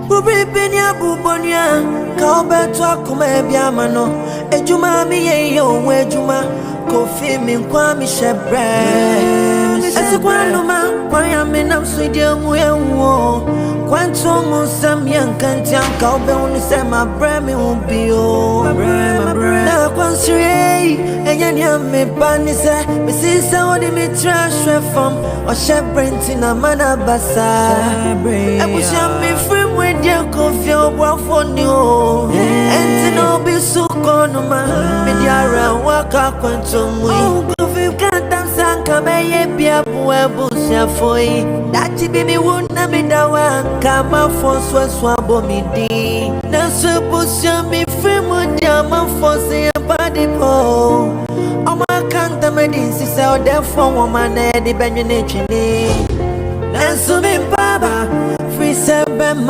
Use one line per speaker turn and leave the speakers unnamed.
Bubibenia bubonia, Calberto Comebiamano, Ejuma mi yo, Wejuma, Kofi min kwami shebre. As a quanuma, why am in up sweet young wo. Quantum Musam young cantian, Calbon is my bremy won't be oh. Now, Quanseray, and Yan me panisa, Mrs. Saudi me trash from, or shebrent in a manna bassa. I wish I me free with your coffee or work for you. And to no be so conoma, Mediara, walk up quantum. Oh, coffee can't dance and come a busia for it. That she be me won't have me that one. Come out for swabo me di. Now suppose me free with your man for say a body po. Oh my can't the medicine out there for woman the Benjamin. Now so me baba free seven